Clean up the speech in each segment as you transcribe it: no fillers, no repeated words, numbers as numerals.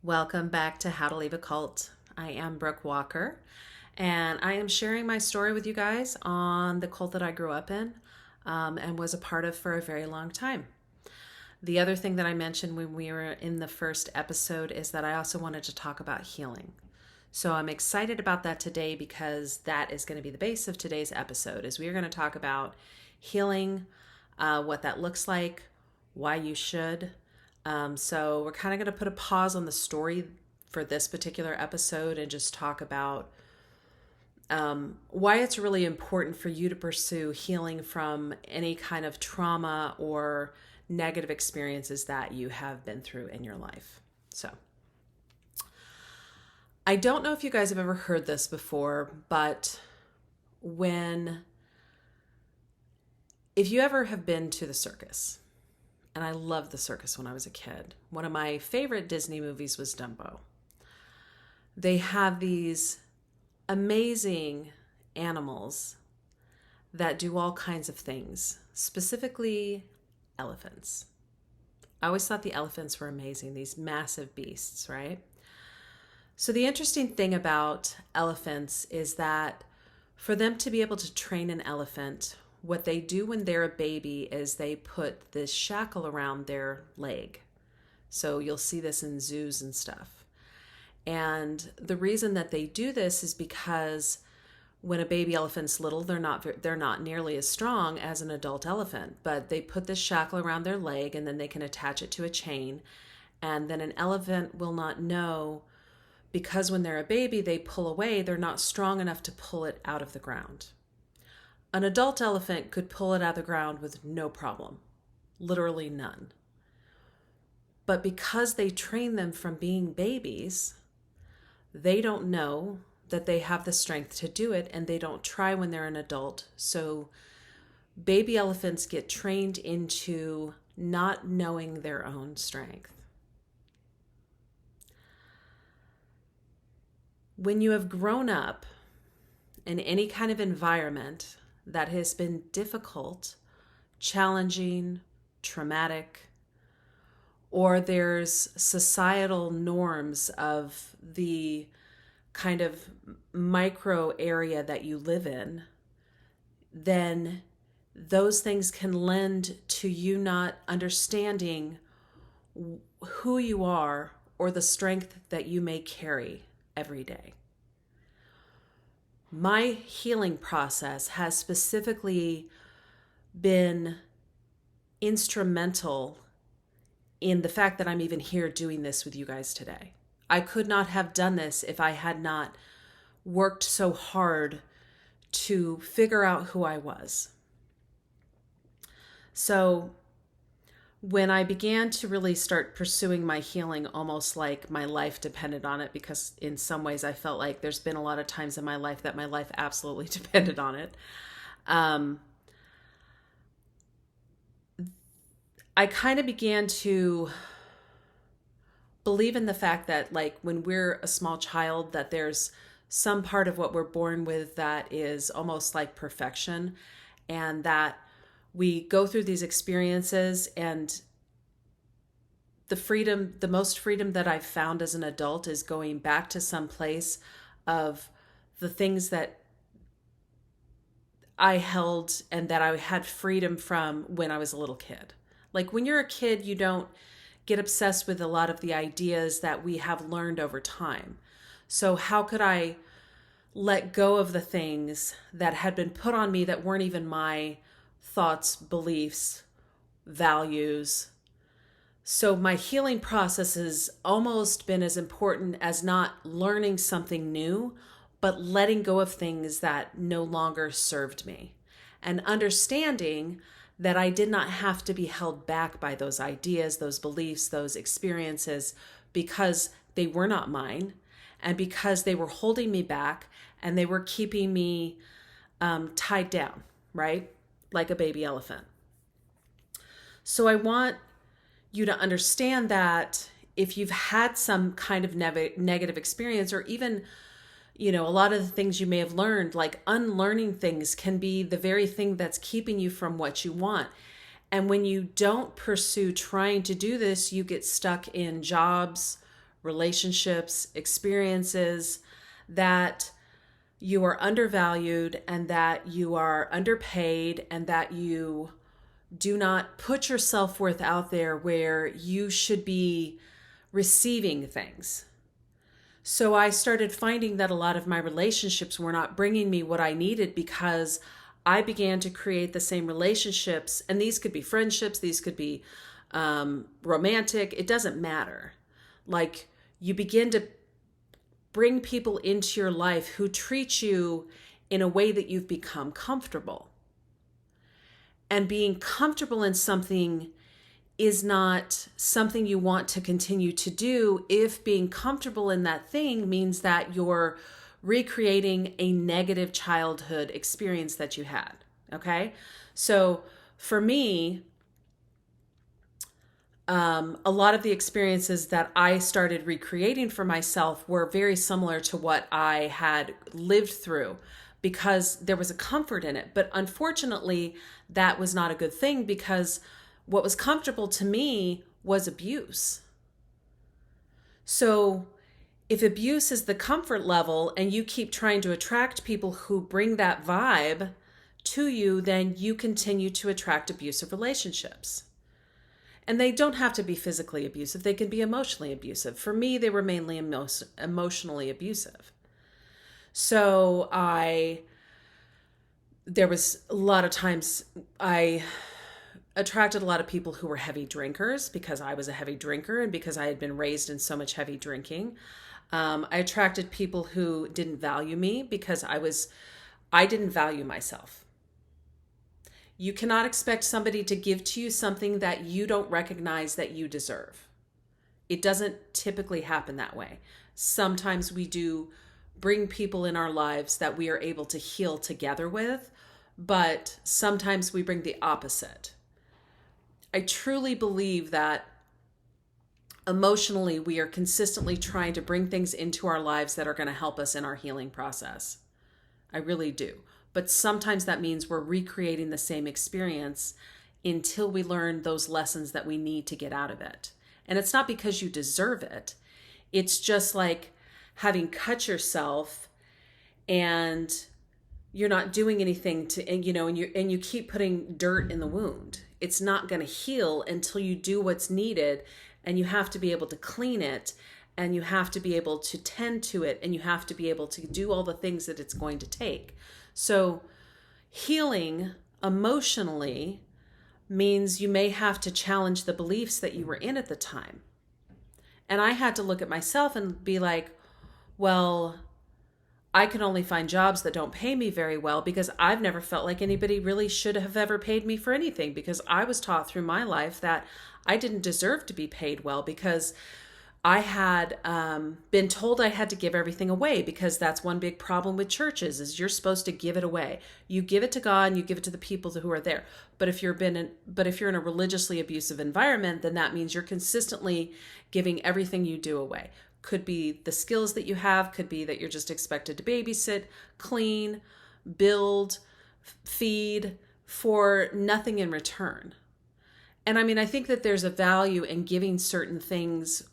Welcome back to How to Leave a Cult. I am Brooke Walker, and I am sharing my story with you guys on the cult that I grew up in and was a part of for a very long time. The other thing that I mentioned when we were in the first episode is that I also wanted to talk about healing. So I'm excited about that today because that is going to be the base of today's episode. Is we are going to talk about healing, what that looks like, why you should. So we're kind of going to put a pause on the story for this particular episode and just talk about why it's really important for you to pursue healing from any kind of trauma or negative experiences that you have been through in your life. So I don't know if you guys have ever heard this before, but if you ever have been to the circus, and I loved the circus when I was a kid. One of my favorite Disney movies was Dumbo. They have these amazing animals that do all kinds of things, specifically elephants. I always thought the elephants were amazing, these massive beasts, right? So the interesting thing about elephants is that for them to be able to train an elephant, what they do when they're a baby is they put this shackle around their leg. So you'll see this in zoos and stuff. And the reason that they do this is because when a baby elephant's little, they're not nearly as strong as an adult elephant, but they put this shackle around their leg and then they can attach it to a chain. And then an elephant will not know, because when they're a baby, they pull away, they're not strong enough to pull it out of the ground. An adult elephant could pull it out of the ground with no problem, literally none. But because they train them from being babies, they don't know that they have the strength to do it, and they don't try when they're an adult. So baby elephants get trained into not knowing their own strength. When you have grown up in any kind of environment that has been difficult, challenging, traumatic, or there's societal norms of the kind of micro area that you live in, then those things can lend to you not understanding who you are or the strength that you may carry every day. My healing process has specifically been instrumental in the fact that I'm even here doing this with you guys today. I could not have done this if I had not worked so hard to figure out who I was. So when I began to really start pursuing my healing, almost like my life depended on it, because in some ways I felt like there's been a lot of times in my life that my life absolutely depended on it. I kind of began to believe in the fact that, like, when we're a small child, that there's some part of what we're born with that is almost like perfection, and that we go through these experiences, and the most freedom that I've found as an adult is going back to some place of the things that I held and that I had freedom from when I was a little kid. Like, when you're a kid, you don't get obsessed with a lot of the ideas that we have learned over time. So how could I let go of the things that had been put on me that weren't even my thoughts, beliefs, values? So my healing process has almost been as important as not learning something new, but letting go of things that no longer served me, and understanding that I did not have to be held back by those ideas, those beliefs, those experiences, because they were not mine, and because they were holding me back and they were keeping me tied down, right? Like a baby elephant. So I want you to understand that if you've had some kind of negative experience, or even, a lot of the things you may have learned, like unlearning things can be the very thing that's keeping you from what you want. And when you don't pursue trying to do this, you get stuck in jobs, relationships, experiences, that you are undervalued and that you are underpaid and that you do not put your self-worth out there where you should be receiving things. So I started finding that a lot of my relationships were not bringing me what I needed because I began to create the same relationships. And these could be friendships, these could be romantic, it doesn't matter. Like, you begin to bring people into your life who treat you in a way that you've become comfortable. And being comfortable in something is not something you want to continue to do if being comfortable in that thing means that you're recreating a negative childhood experience that you had. Okay? So for me, a lot of the experiences that I started recreating for myself were very similar to what I had lived through because there was a comfort in it. But unfortunately, that was not a good thing because what was comfortable to me was abuse. So if abuse is the comfort level and you keep trying to attract people who bring that vibe to you, then you continue to attract abusive relationships. And they don't have to be physically abusive. They can be emotionally abusive. For me, they were mainly emotionally abusive. So there was a lot of times I attracted a lot of people who were heavy drinkers because I was a heavy drinker and because I had been raised in so much heavy drinking. I attracted people who didn't value me because I didn't value myself. You cannot expect somebody to give to you something that you don't recognize that you deserve. It doesn't typically happen that way. Sometimes we do bring people in our lives that we are able to heal together with, but sometimes we bring the opposite. I truly believe that emotionally we are consistently trying to bring things into our lives that are going to help us in our healing process. I really do. But sometimes that means we're recreating the same experience until we learn those lessons that we need to get out of it. And it's not because you deserve it. It's just like having cut yourself and you're not doing anything to, and you keep putting dirt in the wound. It's not going to heal until you do what's needed, and you have to be able to clean it, and you have to be able to tend to it, and you have to be able to do all the things that it's going to take. So healing emotionally means you may have to challenge the beliefs that you were in at the time. And I had to look at myself and be like, well, I can only find jobs that don't pay me very well because I've never felt like anybody really should have ever paid me for anything, because I was taught through my life that I didn't deserve to be paid well because I had been told I had to give everything away, because that's one big problem with churches is you're supposed to give it away. You give it to God and you give it to the people who are there. But if you're in a religiously abusive environment, then that means you're consistently giving everything you do away. Could be the skills that you have, could be that you're just expected to babysit, clean, build, feed for nothing in return. And I mean, I think that there's a value in giving certain things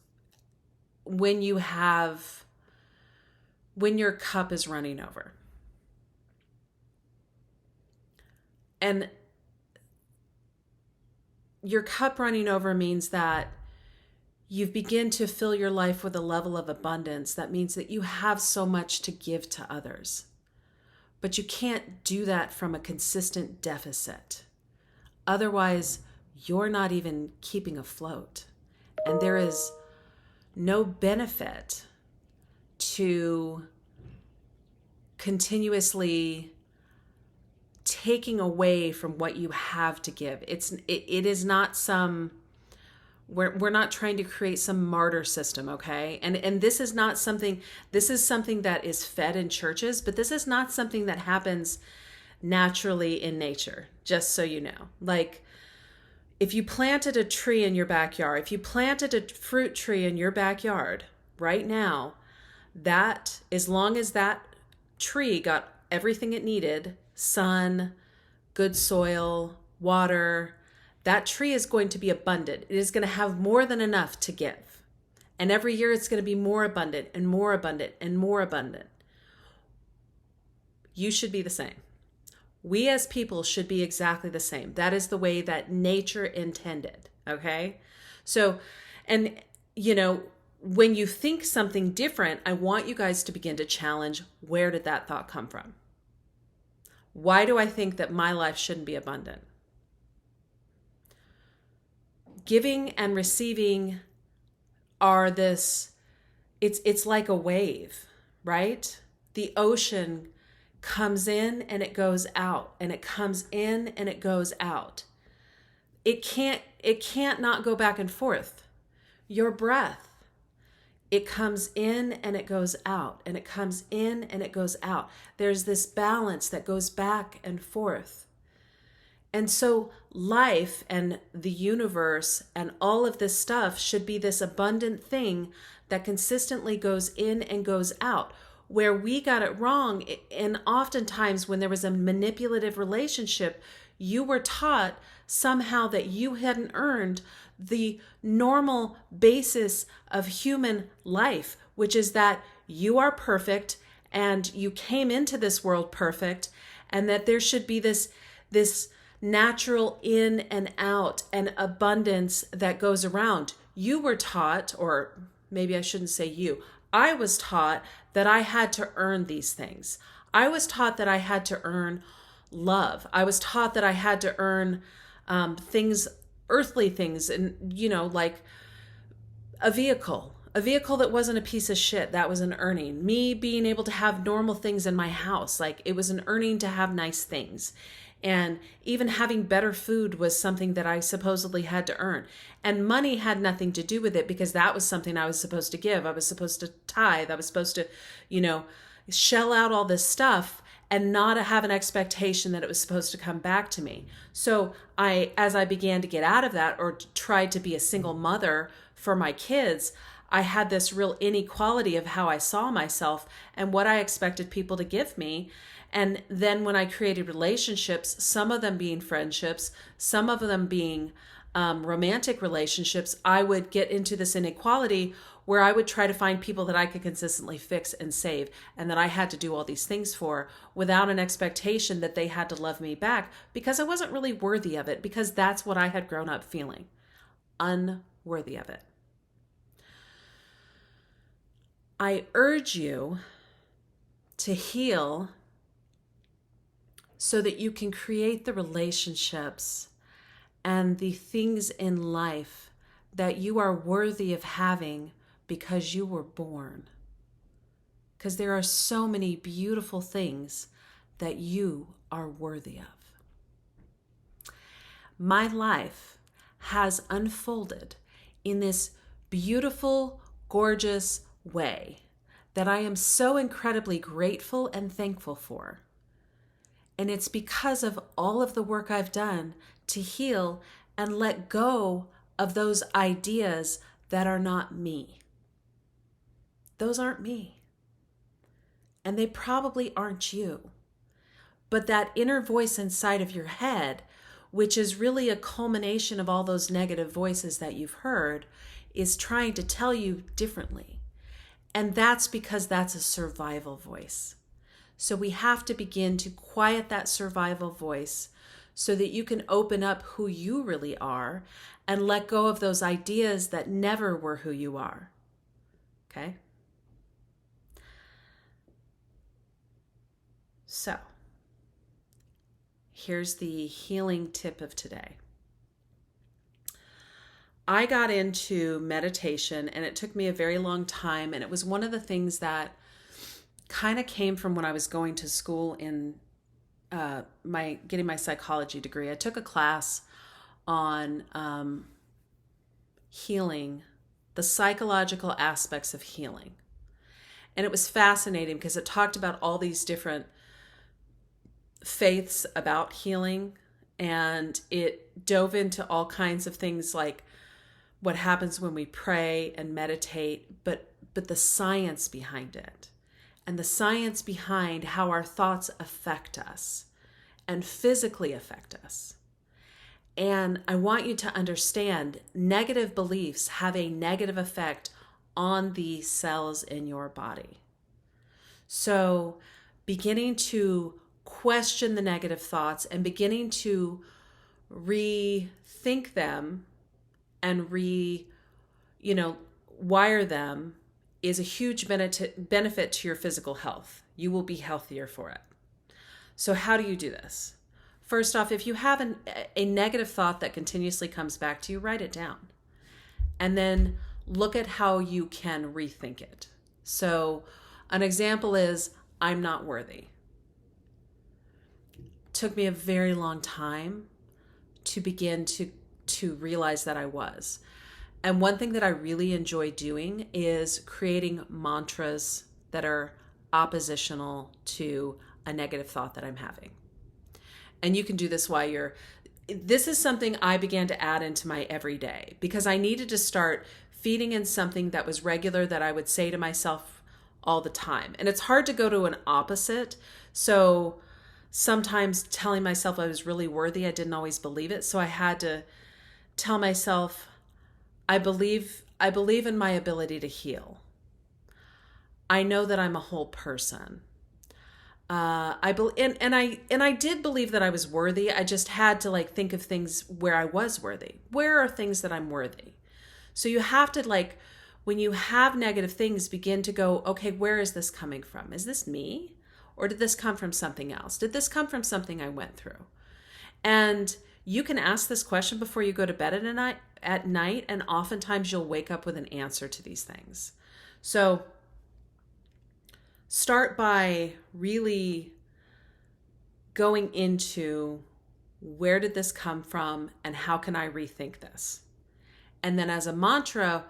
when your cup is running over. And your cup running over means that you've begun to fill your life with a level of abundance. That means that you have so much to give to others. But you can't do that from a consistent deficit. Otherwise, you're not even keeping afloat. And there is no benefit to continuously taking away from what you have to give. It is not some, we're not trying to create some martyr system, okay? And this is something that is fed in churches, but this is not something that happens naturally in nature, just so you know. Like, if you planted a tree in your backyard, if you planted a fruit tree in your backyard right now, that, as long as that tree got everything it needed, sun, good soil, water, that tree is going to be abundant. It is going to have more than enough to give. And every year it's going to be more abundant and more abundant and more abundant. You should be the same. We as people should be exactly the same. That is the way that nature intended. Okay? So, and when you think something different, I want you guys to begin to challenge, where did that thought come from? Why do I think that my life shouldn't be abundant? Giving and receiving are it's like a wave, right? The ocean comes in and it goes out, and it comes in and it goes out. It can't not go back and forth. Your breath, it comes in and it goes out, and it comes in and it goes out. There's this balance that goes back and forth. And so life and the universe and all of this stuff should be this abundant thing that consistently goes in and goes out. Where we got it wrong, and oftentimes when there was a manipulative relationship, you were taught somehow that you hadn't earned the normal basis of human life, which is that you are perfect and you came into this world perfect, and that there should be this natural in and out and abundance that goes around. You were taught, or maybe I shouldn't say you, I was taught that I had to earn these things. I was taught that I had to earn love. I was taught that I had to earn things, earthly things, and like a vehicle that wasn't a piece of shit. That was an earning. Me being able to have normal things in my house, like it was an earning to have nice things. And even having better food was something that I supposedly had to earn. And money had nothing to do with it, because that was something I was supposed to give. I was supposed to tithe. I was supposed to, shell out all this stuff and not have an expectation that it was supposed to come back to me. So as I began to get out of that, or tried to be a single mother for my kids, I had this real inequality of how I saw myself and what I expected people to give me. And then when I created relationships, some of them being friendships, some of them being romantic relationships, I would get into this inequality where I would try to find people that I could consistently fix and save, and that I had to do all these things for, without an expectation that they had to love me back, because I wasn't really worthy of it, because that's what I had grown up feeling, unworthy of it. I urge you to heal so that you can create the relationships and the things in life that you are worthy of having because you were born. Because there are so many beautiful things that you are worthy of. My life has unfolded in this beautiful, gorgeous way that I am so incredibly grateful and thankful for. And it's because of all of the work I've done to heal and let go of those ideas that are not me. Those aren't me. And they probably aren't you. But that inner voice inside of your head, which is really a culmination of all those negative voices that you've heard, is trying to tell you differently. And that's because that's a survival voice. So we have to begin to quiet that survival voice so that you can open up who you really are and let go of those ideas that never were who you are. Okay? So, here's the healing tip of today. I got into meditation, and it took me a very long time, and it was one of the things that kind of came from when I was going to school in getting my psychology degree. I took a class on healing, the psychological aspects of healing. And it was fascinating because it talked about all these different faiths about healing, and it dove into all kinds of things like what happens when we pray and meditate, but the science behind it. And the science behind how our thoughts affect us and physically affect us. And I want you to understand, negative beliefs have a negative effect on the cells in your body. So beginning to question the negative thoughts and beginning to rethink them and wire them is a huge benefit to your physical health. You will be healthier for it. So how do you do this? First off, if you have a negative thought that continuously comes back to you, write it down. And then look at how you can rethink it. So an example is, I'm not worthy. Took me a very long time to begin to realize that I was. And one thing that I really enjoy doing is creating mantras that are oppositional to a negative thought that I'm having. And you can do this this is something I began to add into my everyday because I needed to start feeding in something that was regular that I would say to myself all the time. And it's hard to go to an opposite. So sometimes telling myself I was really worthy, I didn't always believe it. So I had to tell myself, I believe in my ability to heal. I know that I'm a whole person. I did believe that I was worthy. I just had to think of things where I was worthy. Where are things that I'm worthy? So you have to when you have negative things, begin to go, okay, where is this coming from? Is this me? Or did this come from something else? Did this come from something I went through? And you can ask this question before you go to bed at night, and oftentimes you'll wake up with an answer to these things. So start by really going into where did this come from and how can I rethink this? And then as a mantra,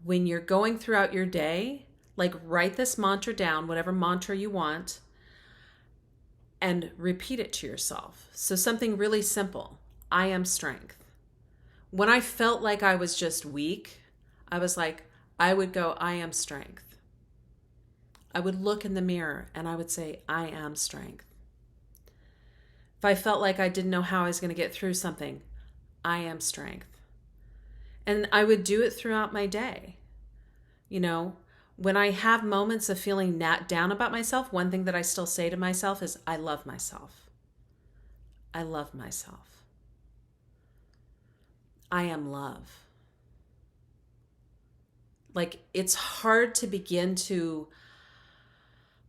when you're going throughout your day, write this mantra down, whatever mantra you want, and repeat it to yourself. So something really simple. I am strength. When I felt like I was just weak, I would go, I am strength. I would look in the mirror and I would say, I am strength. If I felt like I didn't know how I was going to get through something, I am strength. And I would do it throughout my day. When I have moments of feeling down about myself, one thing that I still say to myself is, I love myself. I love myself. I am love. It's hard to begin to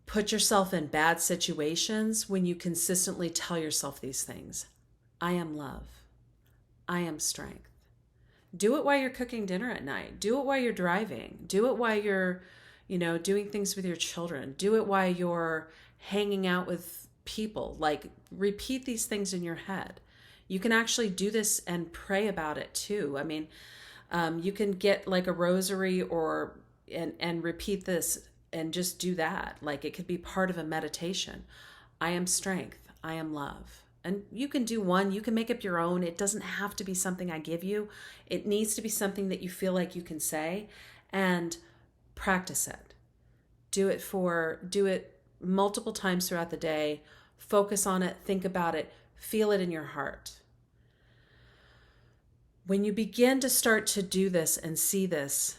put yourself in bad situations when you consistently tell yourself these things. I am love. I am strength. Do it while you're cooking dinner at night. Do it while you're driving. Do it while you're, doing things with your children. Do it while you're hanging out with people. Repeat these things in your head. You can actually do this and pray about it too. I mean, you can get a rosary and repeat this and just do that. It could be part of a meditation. I am strength. I am love. And you can do one, you can make up your own. It doesn't have to be something I give you. It needs to be something that you feel like you can say, and practice it. Do it multiple times throughout the day. Focus on it, think about it, feel it in your heart. When you begin to start to do this and see this,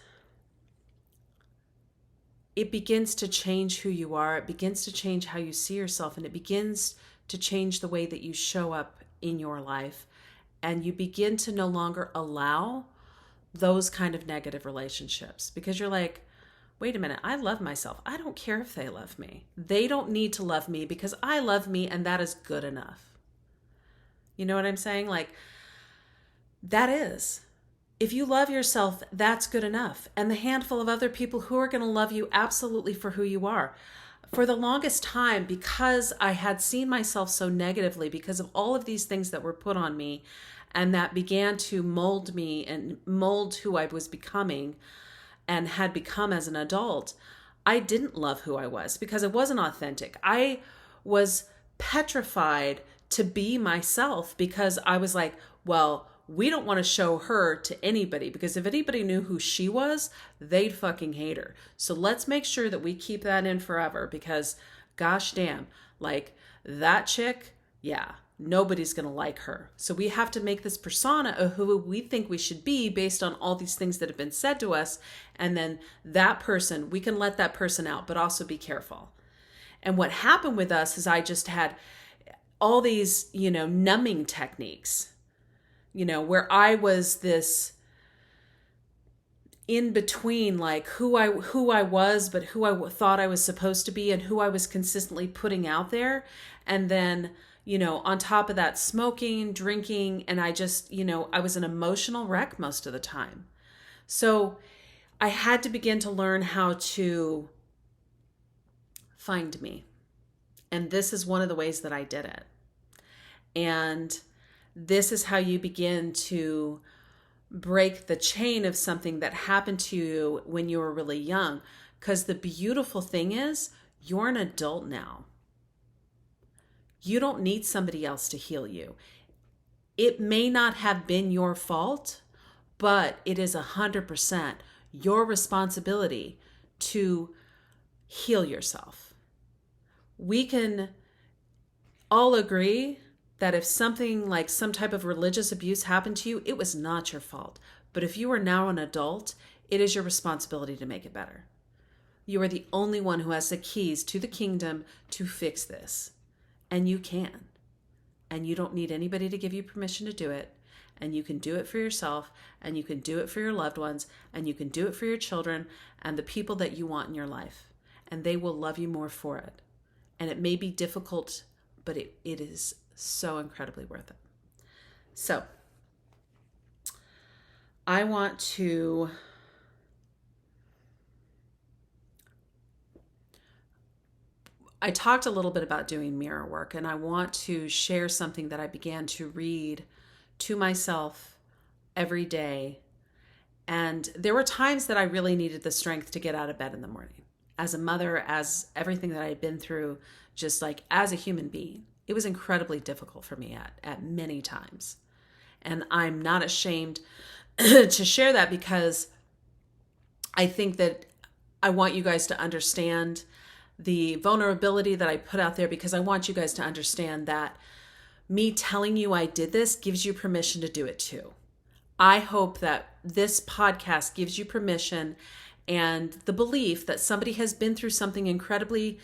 it begins to change who you are. It begins to change how you see yourself, and it begins to change the way that you show up in your life. And you begin to no longer allow those kind of negative relationships, because you're like, wait a minute, I love myself. I don't care if they love me. They don't need to love me because I love me, and that is good enough. You know what I'm saying? That is. If you love yourself, that's good enough. And the handful of other people who are going to love you absolutely for who you are. For the longest time, because I had seen myself so negatively because of all of these things that were put on me, and that began to mold me and mold who I was becoming and had become as an adult, I didn't love who I was because it wasn't authentic. I was petrified to be myself because I was like, well, we don't want to show her to anybody, because if anybody knew who she was, they'd fucking hate her. So let's make sure that we keep that in forever, because gosh damn, that chick, yeah, nobody's going to like her. So we have to make this persona of who we think we should be based on all these things that have been said to us. And then that person, we can let that person out, but also be careful. And what happened with us is I just had all these, numbing techniques, where I was this in between, like who I was, but who I thought I was supposed to be and who I was consistently putting out there. And then, on top of that, smoking, drinking, and I just, I was an emotional wreck most of the time. So I had to begin to learn how to find me. And this is one of the ways that I did it. And this is how you begin to break the chain of something that happened to you when you were really young. Because the beautiful thing is, you're an adult now. You don't need somebody else to heal you. It may not have been your fault, but it is 100% your responsibility to heal yourself. We can all agree that if something like some type of religious abuse happened to you, it was not your fault. But if you are now an adult, it is your responsibility to make it better. You are the only one who has the keys to the kingdom to fix this. And you can. And you don't need anybody to give you permission to do it. And you can do it for yourself, and you can do it for your loved ones, and you can do it for your children and the people that you want in your life. And they will love you more for it. And it may be difficult, but it is so incredibly worth it. So I talked a little bit about doing mirror work, and I want to share something that I began to read to myself every day. And there were times that I really needed the strength to get out of bed in the morning. As a mother, as everything that I had been through, just like as a human being. It was incredibly difficult for me at many times. And I'm not ashamed to share that, because I think that I want you guys to understand the vulnerability that I put out there, because I want you guys to understand that me telling you I did this gives you permission to do it too. I hope that this podcast gives you permission and the belief that somebody has been through something incredibly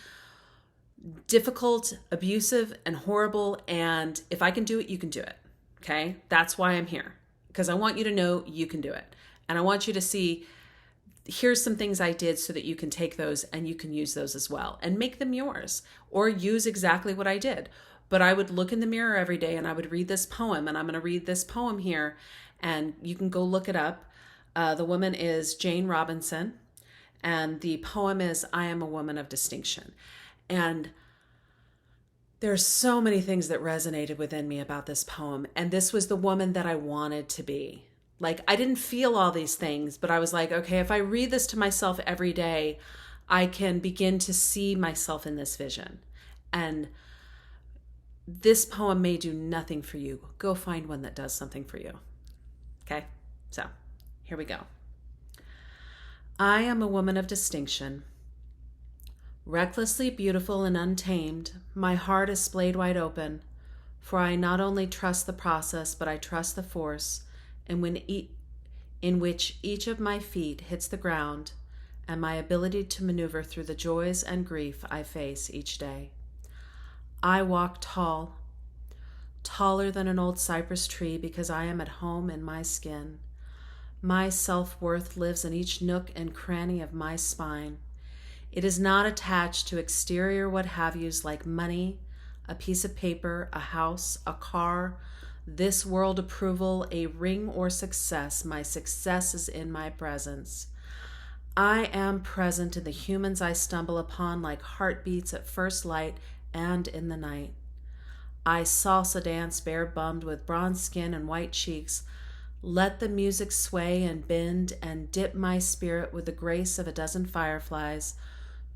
difficult, abusive, and horrible. And if I can do it, you can do it. Okay? That's why I'm here. Because I want you to know you can do it. And I want you to see, here's some things I did so that you can take those and you can use those as well and make them yours, or use exactly what I did. But I would look in the mirror every day and I would read this poem, and I'm going to read this poem here, and you can go look it up. The woman is Jane Robinson, and the poem is I Am a Woman of Distinction. And there's so many things that resonated within me about this poem. And this was the woman that I wanted to be. Like, I didn't feel all these things, but I was like, okay, if I read this to myself every day, I can begin to see myself in this vision. And this poem may do nothing for you. Go find one that does something for you. Okay? So, here we go. I am a woman of distinction. Recklessly beautiful and untamed, my heart is splayed wide open, for I not only trust the process, but I trust the force in which each of my feet hits the ground, and my ability to maneuver through the joys and grief I face each day. I walk tall, taller than an old cypress tree, because I am at home in my skin. My self-worth lives in each nook and cranny of my spine. It is not attached to exterior what-have-yous like money, a piece of paper, a house, a car, this world approval, a ring, or success. My success is in my presence. I am present in the humans I stumble upon like heartbeats at first light and in the night. I salsa dance bare-bummed with bronze skin and white cheeks. Let the music sway and bend and dip my spirit with the grace of a dozen fireflies,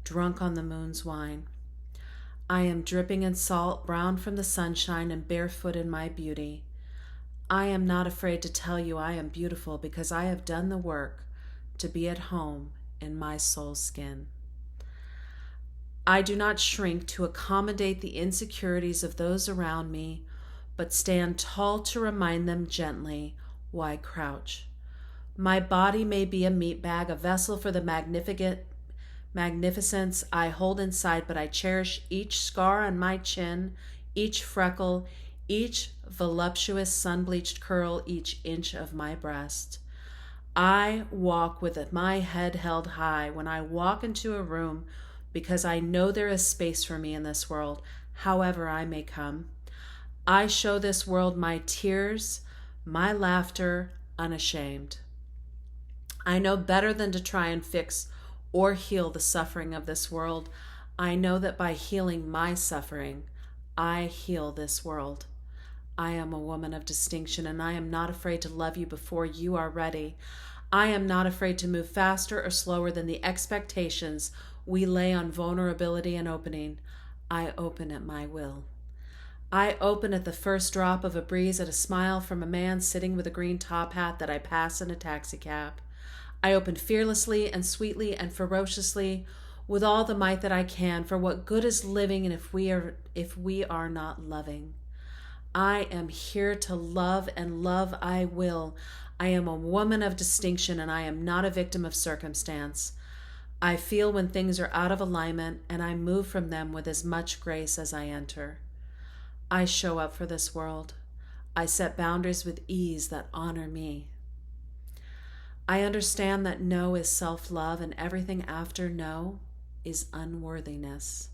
drunk on the moon's wine. I am dripping in salt, brown from the sunshine, and barefoot in my beauty. I am not afraid to tell you I am beautiful, because I have done the work to be at home in my soul's skin. I do not shrink to accommodate the insecurities of those around me but stand tall to remind them gently why crouch. My body may be a meat bag, a vessel for the magnificence I hold inside, but I cherish each scar on my chin, each freckle, each voluptuous sun-bleached curl, each inch of my breast. I walk with my head held high when I walk into a room because I know there is space for me in this world, however I may come. I show this world my tears, my laughter, unashamed. I know better than to try and fix or heal the suffering of this world. I know that by healing my suffering, I heal this world. I am a woman of distinction, and I am not afraid to love you before you are ready. I am not afraid to move faster or slower than the expectations we lay on vulnerability and opening. I open at my will. I open at the first drop of a breeze, at a smile from a man sitting with a green top hat that I pass in a taxicab. I open fearlessly and sweetly and ferociously with all the might that I can, for what good is living and if we are not loving? I am here to love, and love I will. I am a woman of distinction, and I am not a victim of circumstance. I feel when things are out of alignment, and I move from them with as much grace as I enter. I show up for this world. I set boundaries with ease that honor me. I understand that no is self-love, and everything after no is unworthiness.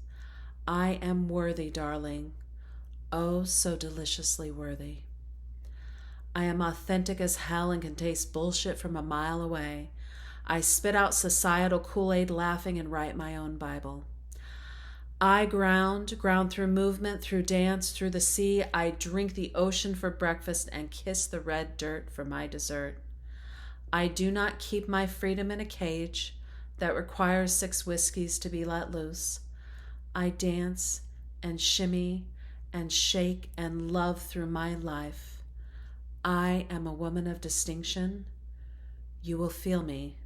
I am worthy, darling. Oh, so deliciously worthy. I am authentic as hell and can taste bullshit from a mile away. I spit out societal Kool-Aid laughing and write my own Bible. I ground through movement, through dance, through the sea. I drink the ocean for breakfast and kiss the red dirt for my dessert. I do not keep my freedom in a cage that requires 6 whiskeys to be let loose. I dance and shimmy and shake and love through my life. I am a woman of distinction. You will feel me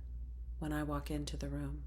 when I walk into the room.